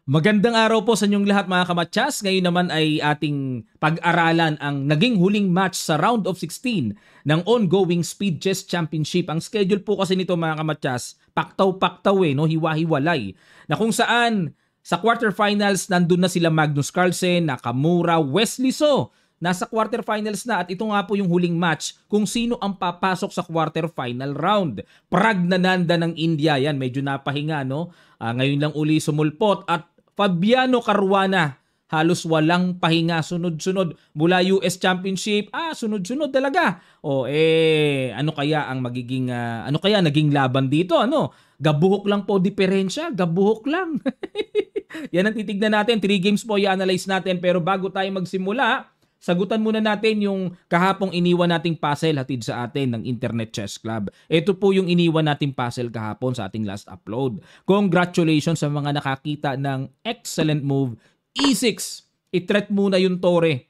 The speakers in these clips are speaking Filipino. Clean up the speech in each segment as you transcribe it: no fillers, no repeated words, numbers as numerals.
Magandang araw po sa inyong lahat mga kamatsas. Ngayon naman ay ating pag-aralan ang naging huling match sa round of 16 ng ongoing Speed Chess Championship. Ang schedule po kasi nito mga kamatsas, paktaw-paktaw no? Hiwa-hiwalay. Na kung saan sa quarterfinals nandun na sila Magnus Carlsen, Nakamura, Wesley So. Nasa quarterfinals na at ito nga po yung huling match kung sino ang papasok sa quarterfinal round. Pragnananda ng India, yan medyo napahinga no. Ngayon lang uli sumulpot at Fabiano Caruana, halos walang pahinga, sunod-sunod mula US Championship, sunod-sunod talaga. Ano kaya ang magiging ano kaya naging laban dito, ano? Gabuhok lang po diferensya, gabuhok lang. Yan ang titignan natin, 3 games po i-analyze natin pero bago tayo magsimula, sagutan muna natin yung kahapong iniwan nating puzzle hatid sa atin ng Internet Chess Club. Ito po yung iniwan nating puzzle kahapon sa ating last upload. Congratulations sa mga nakakita ng excellent move. E6. I-threat muna yung tore.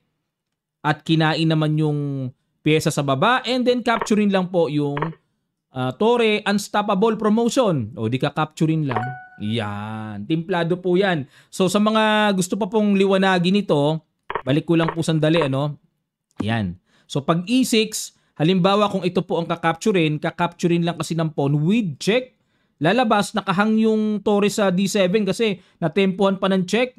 At kinain naman yung pyesa sa baba. And then capturing lang po yung tore unstoppable promotion. O di ka capturing lang. Yan. Timplado po yan. So sa mga gusto pa pong liwanagin ito, balik ko lang po sandali, ano? Yan. So, pag E6, halimbawa kung ito po ang kakapturin lang kasi ng pawn with check. Lalabas, nakahang yung tore sa D7 kasi natempuhan pa ng check.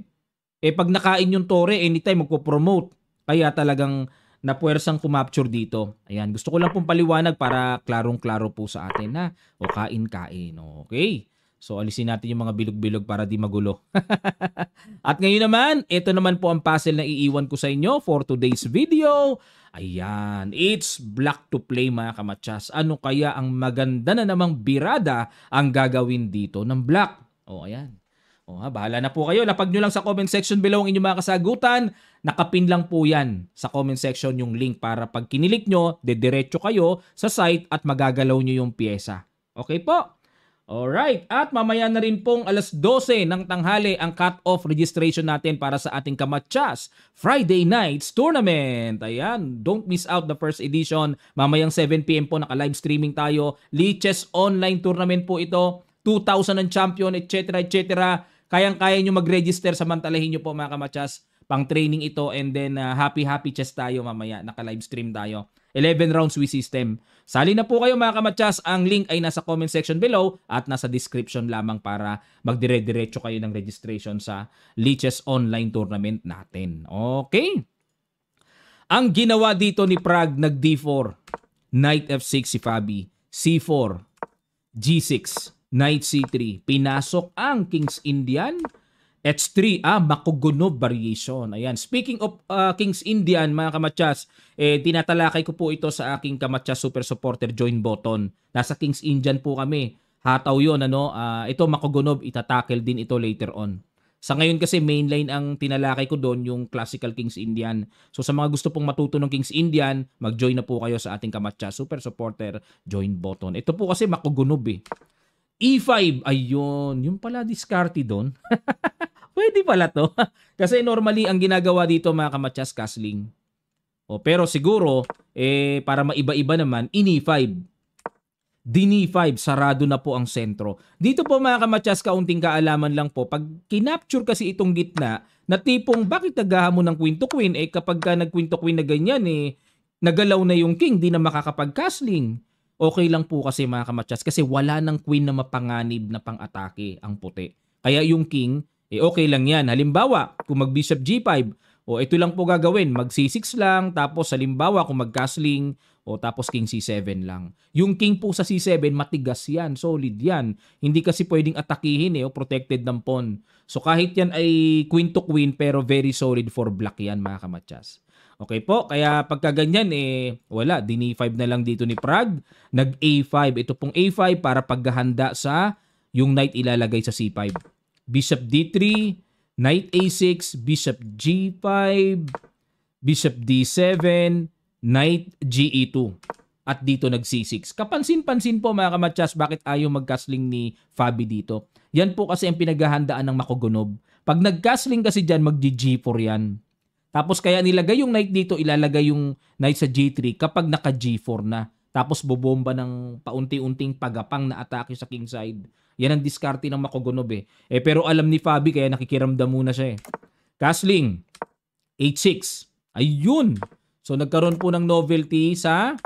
Pag nakain yung tore, anytime magpo-promote. Kaya talagang napuwersang kumapture dito. Ayan, gusto ko lang pong paliwanag para klarong-klaro po sa atin, ha? O kain-kain, okay? So, alisin natin yung mga bilog-bilog para di magulo. At ngayon naman, ito naman po ang puzzle na iiwan ko sa inyo for today's video. Ayan, it's black to play mga kamatsas. Ano kaya ang maganda na namang birada ang gagawin dito ng black? Ayan. Bahala na po kayo. Lapag nyo lang sa comment section below ang inyong mga kasagutan. Nakapin lang po yan sa comment section yung link para pag kinilik nyo, dediretso kayo sa site at magagalaw nyo yung pyesa. Okay po? Alright, at mamaya na rin pong alas 12 ng tanghali ang cut-off registration natin para sa ating Kamatsas Friday Nights Tournament. Ayan, don't miss out the first edition. Mamayang 7 PM po naka-live streaming tayo. Lichess Online Tournament po ito. 2,000 ng champion, etc. etc. Kayang-kaya nyo mag-register, samantalahin nyo po mga Kamatsas. Pang-training ito and then happy chess tayo mamaya. Naka-live stream tayo. 11 rounds with system. Sali na po kayo mga kamatsas. Ang link ay nasa comment section below at nasa description lamang para magdire-diretso kayo ng registration sa Lichess Online Tournament natin. Okay. Ang ginawa dito ni Prag, nag D4. Knight F6 si Fabi. C4. G6. Knight C3. Pinasok ang King's Indian. H3, Makugunov variation. Ayan. Speaking of King's Indian, mga kamatsas, tinatalakay ko po ito sa aking kamatsas super supporter join button. Nasa King's Indian po kami. Hataw yun, ano? Ito Makugunov, itatackle din ito later on. Sa ngayon kasi mainline ang tinalakay ko doon, yung classical King's Indian. So sa mga gusto pong matuto ng King's Indian, mag-join na po kayo sa ating kamatsas super supporter join button. Ito po kasi Makugunov E5, ayun. Yung pala diskarte doon. Pwede pala to. Kasi normally, ang ginagawa dito mga kamatsas, castling. Pero siguro, para maiba-iba naman, ini5. Dini5, sarado na po ang sentro. Dito po mga kamatsas, kaunting kaalaman lang po. Pag kinapture kasi itong gitna, na tipong bakit naghahamon ng queen to queen? Kapag ka nag queen to queen na ganyan, nagalaw na yung king, di na makakapag-castling. Okay lang po kasi mga kamatsas kasi wala ng queen na mapanganib na pang-atake ang puti. Kaya yung king, okay lang yan. Halimbawa, kung mag-bishop G5, ito lang po gagawin. Mag C6 lang, tapos halimbawa kung mag-castling, tapos king C7 lang. Yung king po sa C7, matigas yan, solid yan. Hindi kasi pwedeng atakihin protected ng pawn. So kahit yan ay queen to queen, pero very solid for black yan mga kamatsas. Okay po, kaya pagka ganyan, wala, din-E5 na lang dito ni Prag. Nag-A5, ito pong A5 para paghahanda sa yung knight ilalagay sa C5. Bishop D3, Knight A6, Bishop G5, Bishop D7, Knight GE2. At dito nag C6. Kapansin-pansin po mga kamatsas, bakit ayaw mag-castling ni Fabi dito? Yan po kasi ang pinaghahandaan ng Makugunov. Pag nag-castling kasi dyan, mag-G4 yan. Tapos kaya nilagay yung knight dito, ilalagay yung knight sa G3 kapag naka G4 na. tapos bobomba ng paunti-unting pagapang na atake sa kingside. Yan ang diskarte ng Makogonov pero alam ni Fabi kaya nakikiramdam muna siya Castling, H6. Ayun. So nagkaroon po ng novelty sa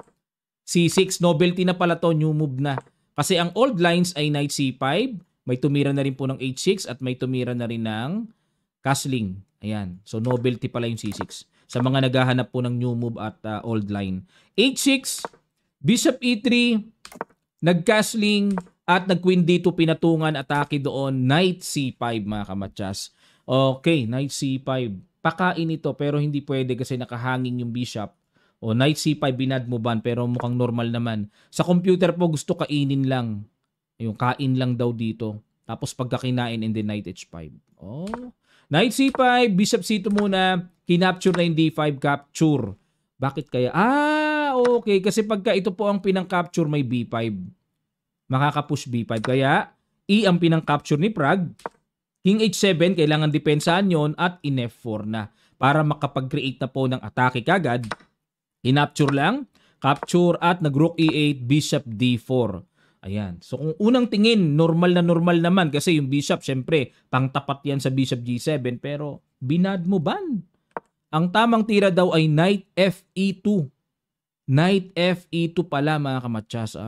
C6. Novelty na pala to, new move na. Kasi ang old lines ay Knight C5, may tumira na rin po ng H6 at may tumira na rin ng Castling. Ayan. So novelty pala yung C6. Sa mga naghahanap po ng new move at old line. H6, Bishop E3, nag-Castling, at nag-Queen D2 pinatungan, atake doon, Knight C5 mga kamatsas. Okay, Knight C5. Pakain ito pero hindi pwede kasi nakahanging yung bishop. O Knight C5 binadmoban pero mukhang normal naman. Sa computer po gusto kainin lang. Yung kain lang daw dito. Tapos pagkakinain and then Knight H5. Oh. Knight C5, Bishop C2 muna. Kinapture na yung D5 capture. Bakit kaya? Okay. Kasi pagka ito po ang pinang-capture may B5. Makaka-push B5. Kaya, E ang pinang-capture ni Prague. King H7, kailangan depensahan yon at in F4 na. Para makapag-create na po ng atake kagad. Inapture lang, capture at nag-Rook E8, Bishop D4. Ayan. So kung unang tingin, normal naman kasi yung Bishop, syempre, pangtapat yan sa Bishop G7 pero binadmoban. Ang tamang tira daw ay Knight FE2. Knight FE2 pala mga kamatsas.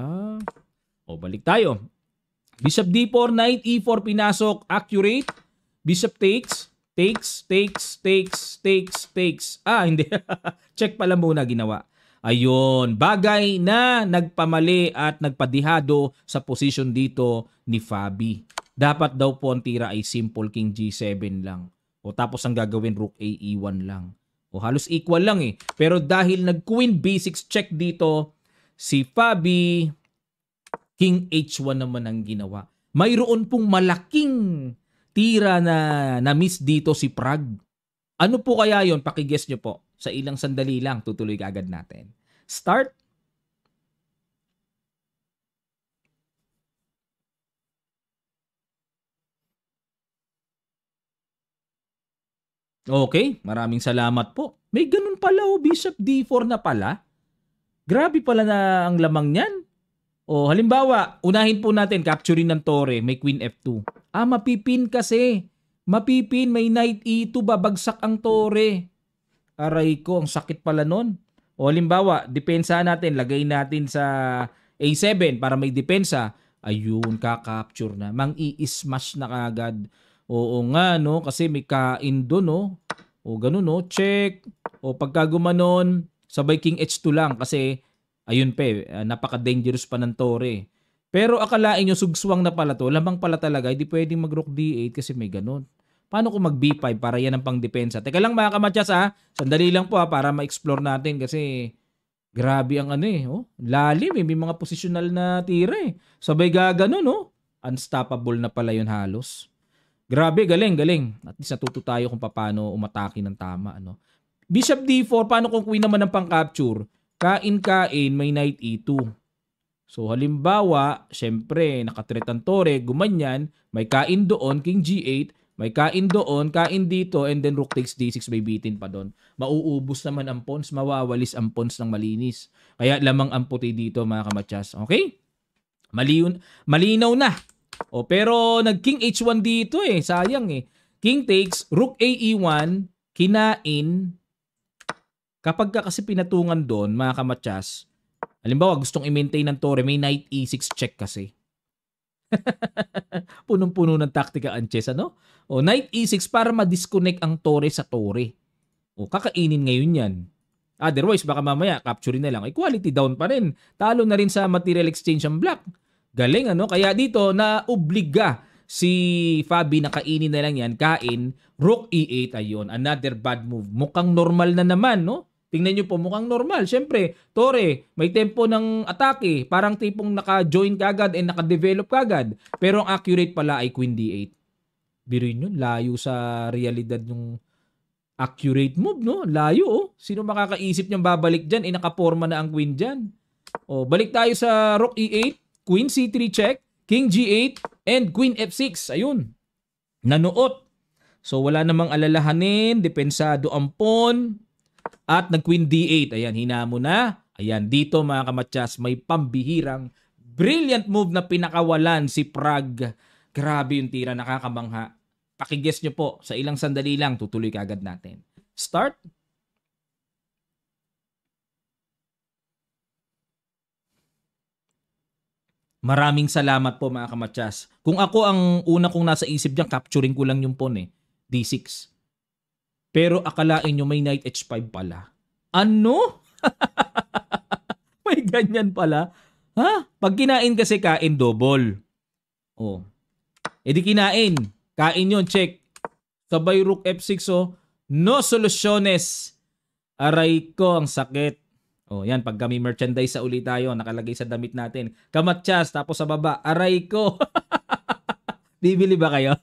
Balik tayo. Bishop D4, Knight E4 pinasok, accurate. Bishop takes. Hindi. Check pala muna ginawa. Ayun, bagay na nagpamali at nagpadihado sa position dito ni Fabi. Dapat daw po ang tira ay simple King G7 lang. Tapos ang gagawin Rook A E1 lang. Halos equal lang Pero dahil nag-Queen B6 check dito, si Fabi, King H1 naman ang ginawa. Mayroon pong malaking tira na miss dito si Prague. Ano po kaya yon? Pakiguess nyo po. Sa ilang sandali lang, tutuloy agad natin. Start. Okay, maraming salamat po. May ganun pala Bishop D4 na pala. Grabe pala na ang lamang niyan. Halimbawa, unahin po natin, capturing ng Torre, may Queen F2. Mapipin kasi. Mapipin, may Knight E2, babagsak ang Torre. Aray ko, ang sakit pala nun. Halimbawa, depensa natin, lagay natin sa A7 para may depensa. Ayun, kakapture na. Mang-i-smash na kagad. Oo nga, no? Kasi may kain doon, no? Ganun, check. Pagka gumanon, sabay King H2 lang kasi ayun napaka-dangerous pa ng Torre. Pero akalain nyo, sugswang na pala to. Lamang pala talaga, hindi pwedeng mag-Rook D8 kasi may ganun. Paano kung mag B5 para yan ang pang-depensa? Teka lang mga kamatsas Sandali lang po para ma-explore natin kasi grabe ang lalim may mga positional na tira Sabay gaganon Unstoppable na pala yun halos. Grabe, galing. At least natuto tayo kung paano umatake ng tama. Bishop D4, paano kung Queen naman ng pang-capture? Kain, may Knight E2. So halimbawa, syempre, nakatreat ang Torre, gumanyan, may kain doon, King G8, may kain doon, kain dito, and then Rook takes D6, may bitin pa doon. Mauubos naman ang pawns, mawawalis ang pawns ng malinis. Kaya lamang ang puti dito mga kamatsas. Okay? Malinaw na. Pero nag-King H1 dito sayang King takes, Rook A E1, kinain. Kapag kasi pinatungan doon, mga kamatsas, halimbawa gustong i-maintain ng Torre, may Knight E6 check kasi. Punong-puno ng taktika ang chess, Knight E6 para ma-disconnect ang Torre sa Torre. Kakainin ngayon yan. Otherwise, baka mamaya, capturing na lang. Quality down pa rin. Talo na rin sa material exchange ang black. Galing, Kaya dito, na-obliga si Fabi na kainin na lang yan. Kain, Rook E8, ayun. Another bad move. Mukhang normal na naman, Tingnan nyo po, mukhang normal. Siyempre, Torre, may tempo ng atake. Parang tipong naka-join kagad and naka-develop kagad. Pero ang accurate pala ay Queen D8. Biruin yun, layo sa realidad yung accurate move, Layo, Sino makakaisip niyang babalik dyan? Nakaporma na ang Queen dyan. Balik tayo sa Rook E8, Queen C3 check, King G8, and Queen F6. Ayun, nanuot. So wala namang alalahanin, depensado ang pawn. At nag-Queen D8. Ayan, hinamo na. Ayan, dito mga kamatsas, may pambihirang brilliant move na pinakawalan si Prague. Grabe yung tira, nakakamangha. Pakiguess nyo po, sa ilang sandali lang, tutuloy kaagad natin. Start. Maraming salamat po mga kamatsas. Kung ako ang una kong nasa isip dyan, capturing ko lang yung pawn eh. D6. Pero akalain nyo may knight H5 pala. Ano? May ganyan pala. Ha? Pag kinain kasi kain double. Oh. E di kinain. Kain yun, check. Sabay rook F6 oh. No solusyones. Aray ko, ang sakit. Oh, yan, pag kami merchandise sa uli tayo, nakalagay sa damit natin. Kamatsas, tapos sa baba, aray ko. Bibili ba kayo?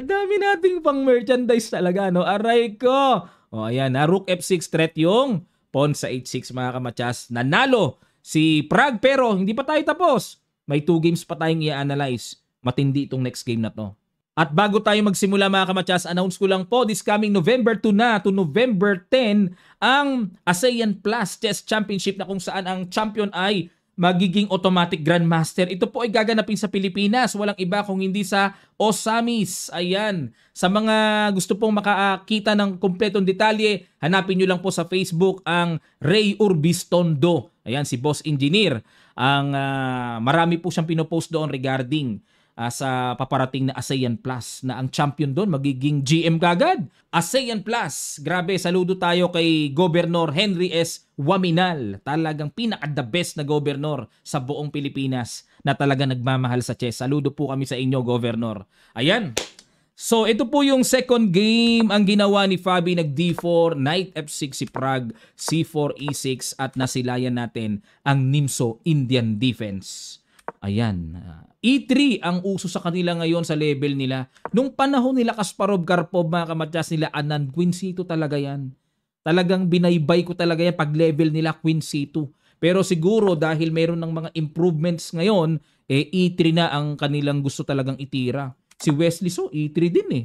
Ang dami nating pang merchandise talaga, no? Aray ko. Oh, ayan, rook F6 threat yung pawn sa H6 mga kamatsas. Nanalo si Prague pero hindi pa tayo tapos. May 2 games pa tayong i-analyze. Matindi itong next game na to. At bago tayo magsimula mga kamatsas, announce ko lang po, this coming November 2 na to November 10, ang ASEAN Plus Chess Championship na kung saan ang champion ay magiging automatic grandmaster. Ito po ay gaganapin sa Pilipinas. Walang iba kung hindi sa Osamis. Ayan. Sa mga gusto pong makakita ng kumpletong detalye, hanapin nyo lang po sa Facebook ang Ray Urbistondo. Ayan, si Boss Engineer. Ang marami po siyang pinopost doon regarding sa paparating na ASEAN Plus na ang champion doon magiging GM kagad. ASEAN Plus, grabe, saludo tayo kay Governor Henry S. Waminal. Talagang pinaka-the best na governor sa buong Pilipinas na talaga nagmamahal sa chess. Saludo po kami sa inyo, Governor. Ayan. So, ito po yung second game ang ginawa ni Fabi. Nag-D4, Knight F6 si Prague, C4, E6 at nasilayan natin ang Nimzo Indian Defense. Ayan. E3 ang uso sa kanila ngayon sa level nila. Nung panahon nila Kasparov, Karpov, mga kamatsas nila, Anand, Queen C2 talaga yan. Talagang binaybay ko talaga yan pag level nila Queen C2. Pero siguro dahil meron ng mga improvements ngayon, E3 na ang kanilang gusto talagang itira. Si Wesley So, E3 din eh.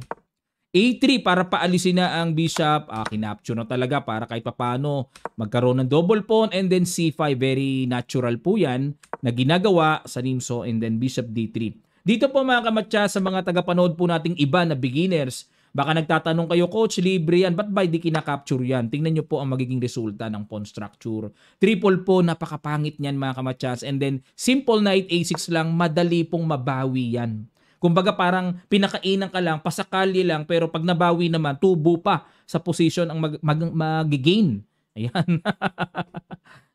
A3 para paalisin na ang bishop, kinapture na talaga para kahit papano magkaroon ng double pawn, and then C5, very natural po yan na ginagawa sa Nimzo, and then bishop D3. Dito po mga kamatsa, sa mga tagapanood po nating iba na beginners, baka nagtatanong kayo, Coach, libre yan, ba't ba di kinakapture yan? Tingnan nyo po ang magiging resulta ng pawn structure. Triple po, napakapangit niyan mga kamatsas, and then simple knight A6 lang, madali pong mabawi yan. Kumbaga parang pinakainan ka lang, pasakali lang, pero pag nabawi naman, tubo pa sa position ang mag-gain. Ayan.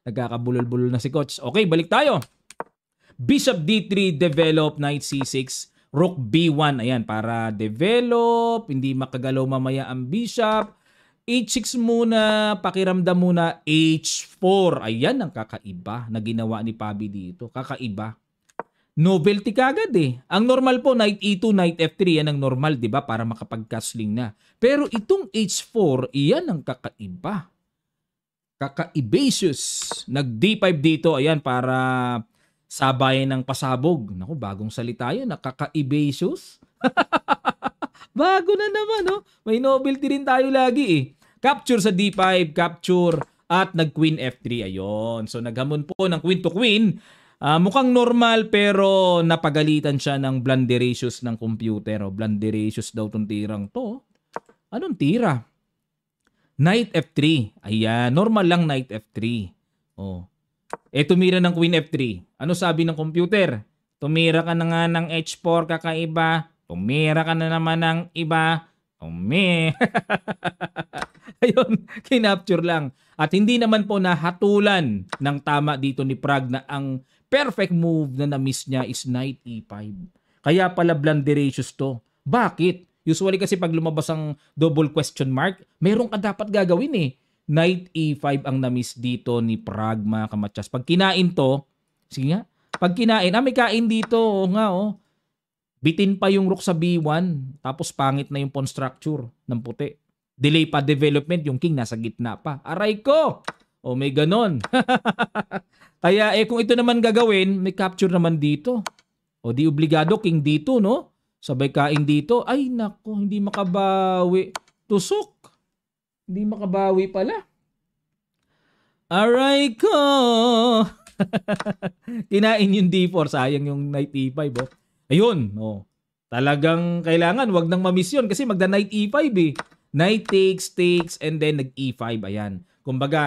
Nagkakabulol-bulol na si Coach. Okay, balik tayo. Bishop D3, develop, Knight C6, Rook B1. Ayan, para develop, hindi makagalaw mamaya ang Bishop. H6 muna, pakiramdam muna, H4. Ayan ang kakaiba na ginawa ni Pabi dito. Kakaiba. Novelty kagad eh. Ang normal po, Knight E2, Knight F3, yan ang normal, di ba? Para makapag-castling na. Pero itong H4, iyan ang kakaiba. Kakaibacious. Nag-D5 dito, ayan, para sabayan ng pasabog. Naku, bagong salita yun, nakaka-ibacious. Bago na naman, no? May novelty rin tayo lagi eh. Capture sa D5, capture, at nag-Queen F3, ayun. So, naghamon po ng Queen to Queen. Mukhang normal pero napagalitan siya ng blunderacious ng computer. Blunderacious daw itong tirang to. Anong tira? Knight F3. Ayan, normal lang Knight F3. Oh. Tumira ng Queen F3. Ano sabi ng computer? Tumira ka na nga ng H4 kakaiba. Tumira ka na naman ng iba. Ayun, kinapture lang. At hindi naman po nahatulan ng tama dito ni Prague na ang perfect move na na-miss niya is Knight E5. Kaya pala blunderacious to. Bakit? Usually kasi pag lumabas ang double question mark, meron ka dapat gagawin eh. Knight E5 ang na-miss dito ni Prague mga kamatsas. Pag kinain to, sige nga, pag kinain, may kain dito, nga bitin pa yung rook sa B1, tapos pangit na yung pawn structure ng puti. Delay pa development, yung king nasa gitna pa. Aray ko! May ganon. Kaya kung ito naman gagawin, may capture naman dito. Di obligado king dito, no? Sabay kain dito. Ay nako, hindi makabawi. Tusok. Hindi makabawi pala. Aray ko! Kinain yung D4. Sayang yung knight E5. Oh. Ayun. Oh. Talagang kailangan. Wag nang mamiss yun kasi magda knight E5 eh. Knight takes, and then nag-E5. Ayan. Kumbaga,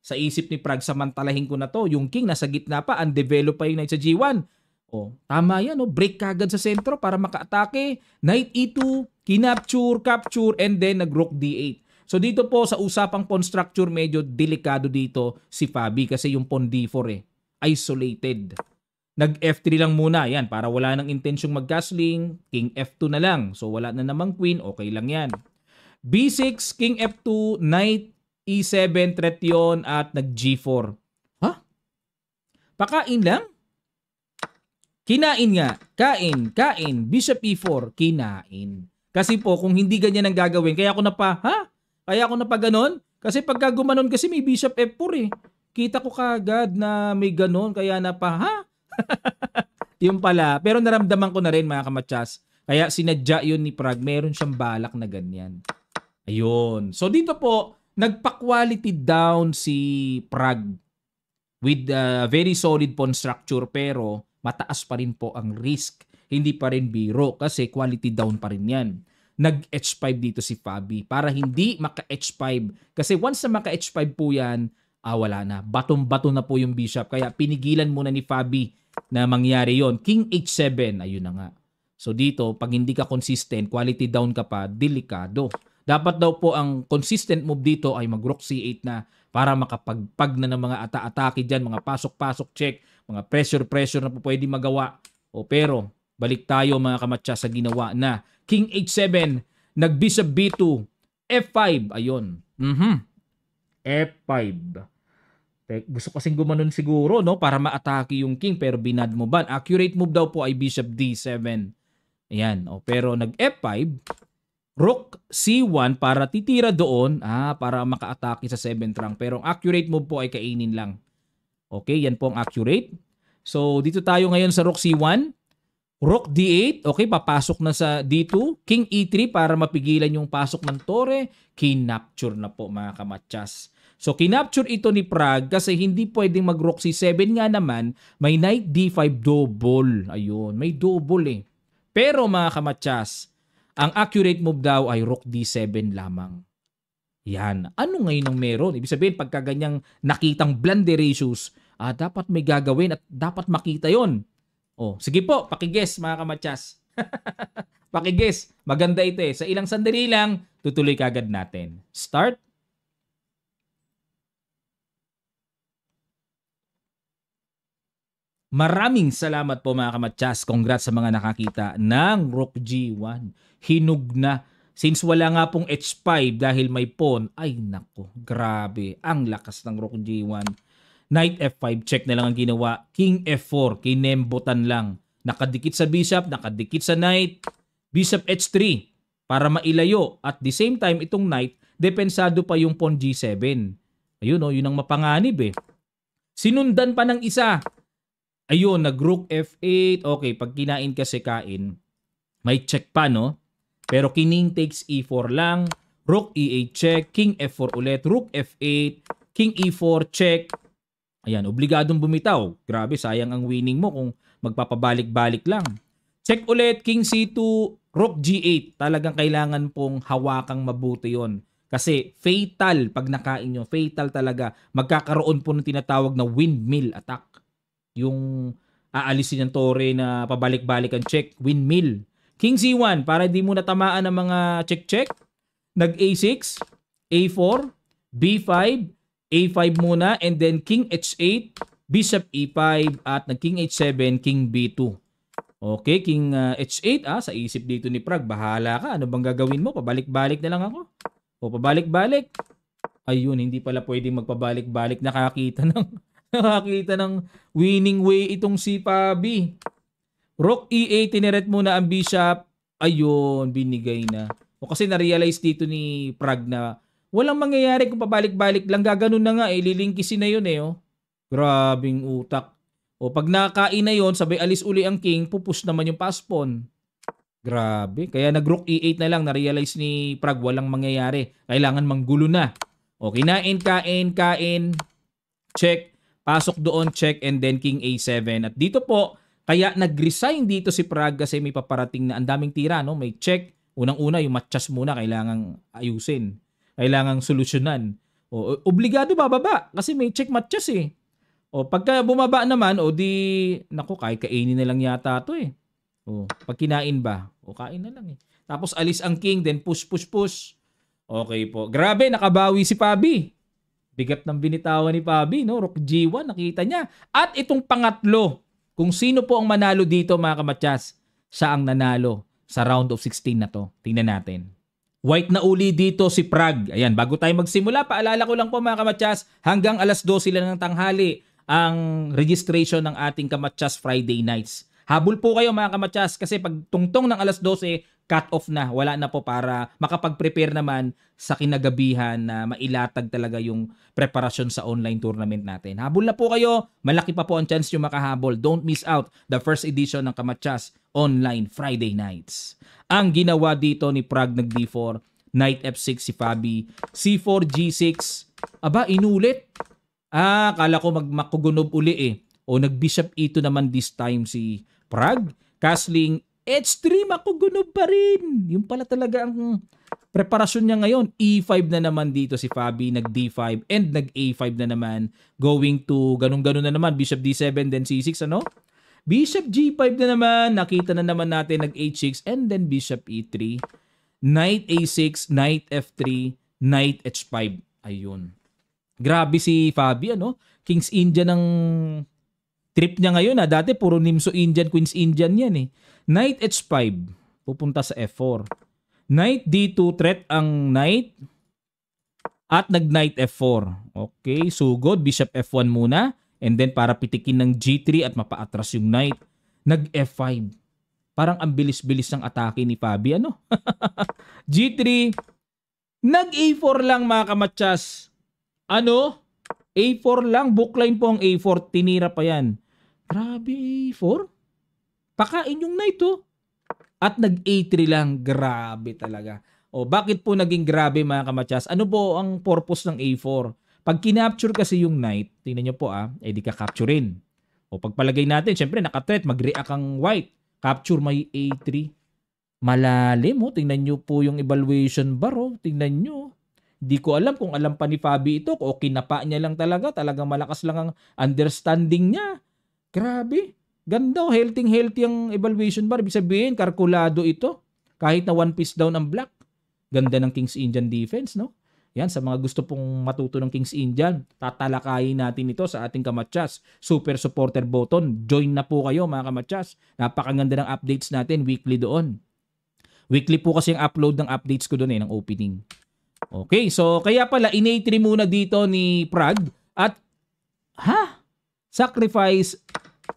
sa isip ni Prague, samantalahin ko na to. Yung king nasa gitna pa. Undeveloped pa yung knight sa G1. Oh, tama yan. Oh. Break kagad sa sentro para maka-atake. Knight E2, kinapture, capture, and then nag-rook D8. So dito po sa usapang pawn structure, medyo delikado dito si Fabi kasi yung pawn D4 eh. Isolated. Nag-F3 lang muna. Yan, para wala nang intensyong mag-castling. King F2 na lang. So wala na namang queen. Okay lang yan. B6, King F2, Knight E7, threat yun, at nag-G4. Ha? Pakain lang? Kinain nga. Kain. Bishop E4, kinain. Kasi po, kung hindi ganyan ang gagawin, kaya ako na pa, ha? Kaya ako na pa ganon? Kasi pagka gumanon kasi may Bishop F4 eh. Kita ko kagad na may ganon, kaya na pa, ha? Yung pala. Pero naramdaman ko na rin mga kamatsas. Kaya sinadya yun ni Prague. Meron siyang balak na ganyan. Ayun. So dito po, nagpa-quality down si Prague with very solid pawn structure pero mataas pa rin po ang risk. Hindi pa rin biro kasi quality down pa rin yan. Nag-H5 dito si Fabi para hindi maka-H5. Kasi once na maka-H5 po yan, wala na. Batong-bato na po yung bishop. Kaya pinigilan muna ni Fabi na mangyari yon. King H7, ayun na nga. So dito, pag hindi ka consistent, quality down ka pa, delikado. Dapat daw po ang consistent move dito ay mag-rook C8 na para makapagpag na ng mga ata-atake dyan, mga pasok-pasok check, mga pressure-pressure na po pwede magawa. Pero, balik tayo mga kamatsa sa ginawa na King H7, nag-Bishop B2, F5, ayun. F5. Gusto kasing gumanon siguro, no? Para ma-atake yung king, pero binad mo ba? Accurate move daw po ay Bishop D7. Ayan, pero nag-F5, Rook C1 para titira doon, para maka-atake sa 7th rank. Pero ang accurate move po ay kainin lang. Okay, yan po ang accurate. So, dito tayo ngayon sa Rook C1. Rook D8, okay, papasok na sa D2. King E3 para mapigilan yung pasok ng tore. Kinapture na po mga kamatsas. So, kinapture ito ni Prague kasi hindi pwedeng mag-Rook C7 nga naman. May Knight D5 double. Ayun, may double eh. Pero mga kamatsas, ang accurate move daw ay Rook D7 lamang. Yan. Ano ngayon ang meron? Ibig sabihin, pagka ganyang nakitang blunder ratios, dapat may gagawin at dapat makita yon. Sige po, pakiguess mga kamatsas. Pakiguess. Maganda ito eh. Sa ilang sandali lang, tutuloy kagad natin. Start. Maraming salamat po mga kamatsas. Congrats sa mga nakakita ng Rook G1. Hinug na. Since wala nga pong H5 dahil may pawn, ay nako, grabe. Ang lakas ng Rook G1. Knight F5, check na lang ang ginawa. King F4, kinembotan lang. Nakadikit sa bishop, nakadikit sa knight. Bishop H3, para mailayo. At the same time, itong knight, depensado pa yung pawn G7. Ayun yun ang mapanganib eh. Sinundan pa ng isa. Ayun, nag-Rook F8. Okay, pag kinain kasi kain, may check pa no? Pero king takes E4 lang. Rook E8 check. King F4 ulit. Rook F8. King E4 check. Ayan, obligadong bumitaw. Grabe, sayang ang winning mo kung magpapabalik-balik lang. Check ulit, King C2, Rook G8. Talagang kailangan pong hawakang mabuti yon. Kasi fatal pag nakain nyo. Fatal talaga. Magkakaroon po ng tinatawag na windmill attack. Yung aalisin ng tore na pabalik-balik ang check. Windmill. King C1, para di mo natamaan ng mga check-check. Nag-A6, A4, B5, A5 muna, and then King H8, Bishop E5, at nag-King H7, King B2. Okay, King H8, sa isip dito ni Prague, bahala ka. Ano bang gagawin mo? Pabalik-balik na lang ako. Pabalik-balik. Ayun, hindi pala pwedeng magpabalik-balik. Nakakita ng winning way itong si Fabi. Rook E8, tineret muna ang Bishop. Ayun, binigay na. Kasi na-realize dito ni Prague na walang mangyayari kung pabalik-balik lang. Gaganon na nga lilingkisin na yun Grabing utak. Pag nakain na yun, sabay alis uli ang king, pupush naman yung pass pawn. Grabe. Kaya nag-Rook E8 na lang. Na-realize ni Prague walang mangyayari. Kailangan manggulo na. Kinain, kain. check, pasok doon, check, and then king A7. At dito po, kaya nag-resign dito si Prague kasi may paparating na ang daming tira, no? May check. Unang-una, yung matchas muna, kailangang ayusin. Kailangang solusyonan. O, obligado bababa kasi may check matchas eh. O, pagka bumaba naman, o di, naku, kahit kainin na lang yata to eh. O, pag kinain ba? O, kain na lang eh. Tapos alis ang king, then push, push, push. Okay po. Grabe, nakabawi si Fabi. Bigat ng binitawan ni Fabi, no? Rook G1, nakita niya. At itong pangatlo, kung sino po ang manalo dito, mga kamatyas, siya ang nanalo sa round of 16 na to. Tingnan natin. White na uli dito si Prague. Ayan, bago tayo magsimula, paalala ko lang po mga kamatyas, hanggang alas 12 lang ng tanghali ang registration ng ating Kamatyas Friday nights. Habol po kayo mga kamatyas kasi pag tungtong ng alas 12, cut off na. Wala na po para makapag-prepare naman sa kinagabihan na mailatag talaga yung preparasyon sa online tournament natin. Habol na po kayo. Malaki pa po ang chance yung makahabol. Don't miss out the first edition ng Kamatyas Online Friday Nights. Ang ginawa dito ni Prague nag D4, Knight F6 si Fabi, C4, G6. Aba, inulit. Kala ko magmakugunob uli eh. O nag-bishop E2 naman this time si Prague. Castling H3, makugunob pa rin. Yung pala talaga ang preparasyon niya ngayon. E5 na naman dito si Fabi, nag D5 and nag A5 na naman. Going to ganun-ganun na naman. Bishop D7 then C6 ano? Bishop G5 na naman. Nakita na naman natin nag H6 and then Bishop E3. Knight A6, Knight F3, Knight H5. Ayun. Grabe si Fabi ano? King's Indian ng trip niya ngayon Dati puro Nimso Indian, Queen's Indian yan eh. Knight H5, pupunta sa F4. Knight D2, threat ang Knight. At nag-Knight F4. Okay, sugod. Bishop F1 muna. And then para pitikin ng G3 at mapaatras yung Knight. Nag-F5. Parang ang bilis-bilis ng atake ni Fabi, ano? G3. Nag-A4 lang mga kamatyas. Ano? A4 lang. Bookline po ang A4. Tinira pa yan. Grabe, A4? Pakain yung Knight oh. At nag-A3 lang. Grabe talaga. O bakit po naging grabe mga kamatyas? Ano po ang purpose ng A4? Pag kinapture kasi yung Knight, tingnan nyo po di ka-capturein. O pagpalagay natin, syempre naka-threat, mag-react ang White. Capture may A3. Malalim oh. Tingnan nyo po yung evaluation bar oh. Tingnan nyo. Hindi ko alam kung alam pa ni Fabi ito o kinapa niya lang talaga. Talagang malakas lang ang understanding niya. Grabe. Ganda, healthy ang evaluation bar. Ibig sabihin, kalkulado ito. Kahit na one piece down ang black. Ganda ng King's Indian defense, no? Yan, sa mga gusto pong matuto ng King's Indian, tatalakayin natin ito sa ating Kamatyas Super Supporter button. Join na po kayo mga Kamatyas. Napakaganda ng updates natin weekly doon. Weekly po kasi ang upload ng updates ko doon ng opening. Okay, so kaya pala, in-A3 muna dito ni Prague. At, sacrifice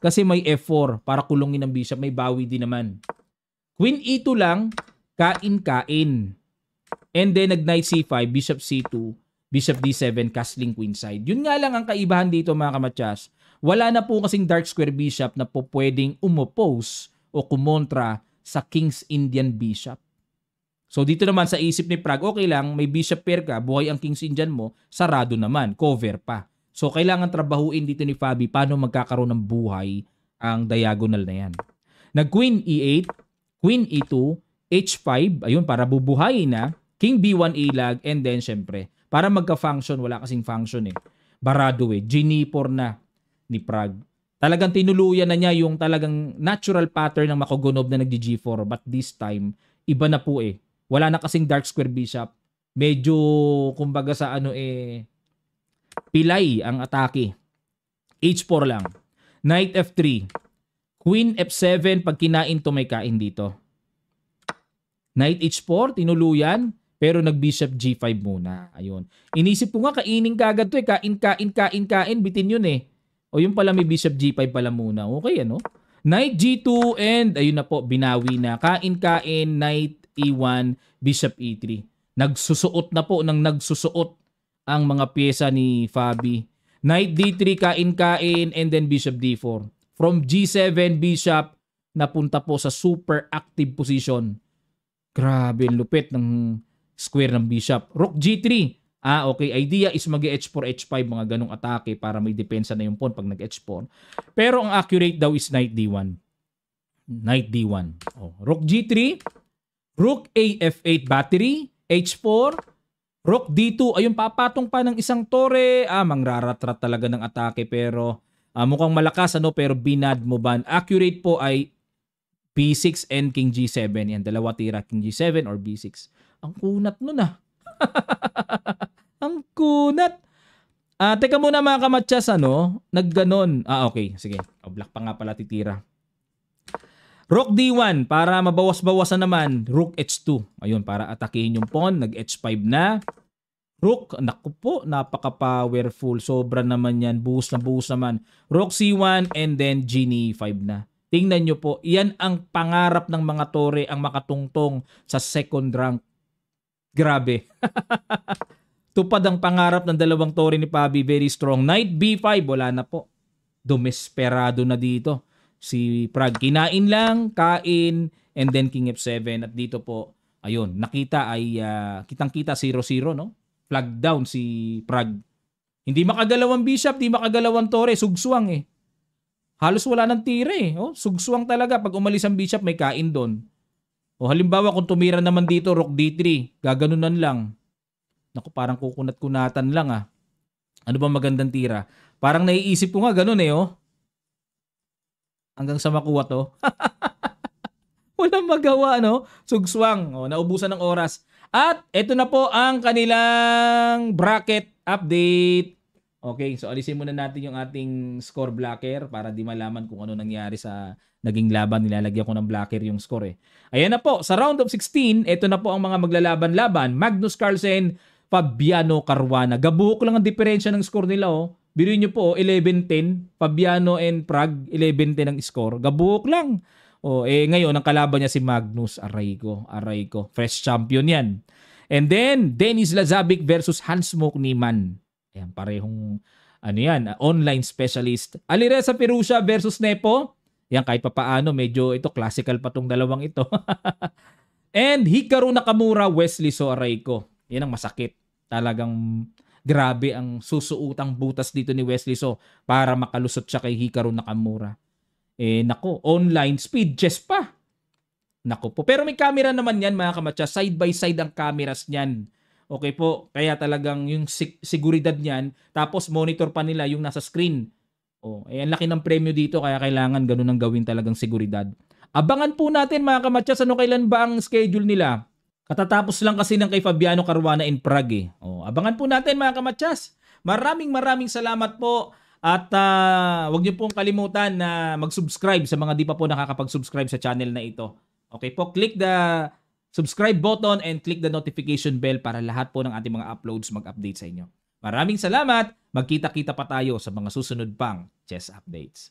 kasi may F4 para kulungin ng bishop. May bawi din naman. Queen E2 lang, kain-kain. And then nag-Knight C5, Bishop C2, Bishop D7, castling queenside. Yun nga lang ang kaibahan dito mga kamatyas. Wala na po kasing dark square bishop na po pwedeng umopose o kumontra sa King's Indian bishop. So dito naman sa isip ni Prague, okay lang, may bishop pair ka, buhay ang King's Indian mo, sarado naman, cover pa. So kailangan trabahuin dito ni Fabi paano magkakaroon ng buhay ang diagonal na yan. Nag-Queen E8, Queen E2, H5, ayun para bubuhayin na, King B1 ilag, and then syempre, para magka-function, wala kasing function barado G4 na ni Prague. Talagang tinuluyan na niya yung talagang natural pattern ng Makogonov na nag-G4, but this time, iba na po Wala na kasing dark square bishop. Medyo, kumbaga sa pilay ang atake. H4 lang. Knight F3. Queen F7, pag kinain to may kain dito. Knight H4, tinuluyan, pero nag-Bishop G5 muna. Ayun. Inisip ko nga, kainin kagad to Kain, bitin yun O yung pala may Bishop G5 pala muna. Okay, ano? Knight G2 and, ayun na po, binawi na. Kain, Knight E1, Bishop E3. Nagsusuot na po ng nagsusuot ang mga pyesa ni Fabi. Knight D3, kain, and then Bishop D4. From G7, Bishop, napunta po sa super active position. Grabe, lupit ng square ng Bishop. Rook G3, Okay. Idea is mag-H4, H5, mga ganong atake para may depensa na yung pawn pag nag-H4. Pero ang accurate daw is Knight D1. Knight D1. Rook G3, Rook A F8 battery, H4, Rook D2. Ayun, papatong pa ng isang tore. Mangraratrat talaga ng atake pero mukhang malakas pero binad mo ban. Accurate po ay B6 and King G7. Yan, dalawa tira, King G7 or B6. Ang kunat nun Ang kunat. Teka muna mga kamatsas, nagganon. Okay, sige. Black pa nga pala titira. Rook D1 para mabawas-bawasan naman. Rook H2. Ayun, para atakihin yung pawn. Nag-H5 na. Rook, naku po, napaka-powerful. Sobra naman yan. Buhos na buhos naman. Rook C1 and then Genie 5 na. Tingnan nyo po, yan ang pangarap ng mga tore ang makatungtong sa second rank. Grabe. Tupad ang pangarap ng dalawang tore ni Pabi. Very strong. Knight B5. Wala na po. Dumesperado na dito. Si Prag. Kinain lang, kain, and then King F7. At dito po, ayun, nakita ay, kitang-kita 0-0, no? Flag down si Prag. Hindi makagalawang bishop, hindi makagalawang tore. Sugswang Halos wala ng tira Sugswang talaga. Pag umalis ang bishop, may kain doon. Halimbawa, kung tumira naman dito, Rook D3, gaganunan lang. Naku, parang kukunat-kunatan lang Ano ba magandang tira? Parang naiisip ko nga ganun Hanggang sa makuha to. Walang magawa, Sugswang. Naubusan ng oras. At ito na po ang kanilang bracket update. Okay, so alisin muna natin yung ating score blocker para di malaman kung ano nangyari sa naging laban. Nilalagyan ko ng blocker yung score Ayan na po, sa round of 16, ito na po ang mga maglalaban-laban. Magnus Carlsen, Fabiano Caruana. Gabuhok lang ang diferensya ng score nila Biruin nyo po 11-10. Fabiano and Prag 11-10 ang score. Gabuhok lang. Ngayon ang kalaban niya si Magnus. Aray ko. Fresh champion yan. And then Denis Lazabic versus Hans-Mok Niemann. Ayan, parehong online specialist. Alireza Perusia versus Nepo. Yan, kahit papaano medyo ito classical pa tong dalawang ito. And Hikaru Nakamura, Wesley So. Aray ko. Yan ang masakit. Talagang grabe ang susuutang butas dito ni Wesley So para makalusot siya kay Hikaru Nakamura. Nako, online speed chess pa. Nako po. Pero may camera naman yan mga kamatsa. Side by side ang cameras niyan. Okay po. Kaya talagang yung seguridad niyan. Tapos monitor pa nila yung nasa screen. Ang laki ng premyo dito kaya kailangan ganun ang gawin talagang seguridad. Abangan po natin mga kamatsa kailan ba ang schedule nila. Katatapos lang kasi ng kay Fabiano Caruana in Prague abangan po natin mga kamatsas. Maraming salamat po. At huwag niyo pong kalimutan na mag-subscribe sa mga di pa po nakakapag-subscribe sa channel na ito. Okay po, click the subscribe button and click the notification bell para lahat po ng ating mga uploads mag-update sa inyo. Maraming salamat. Magkita-kita pa tayo sa mga susunod pang chess updates.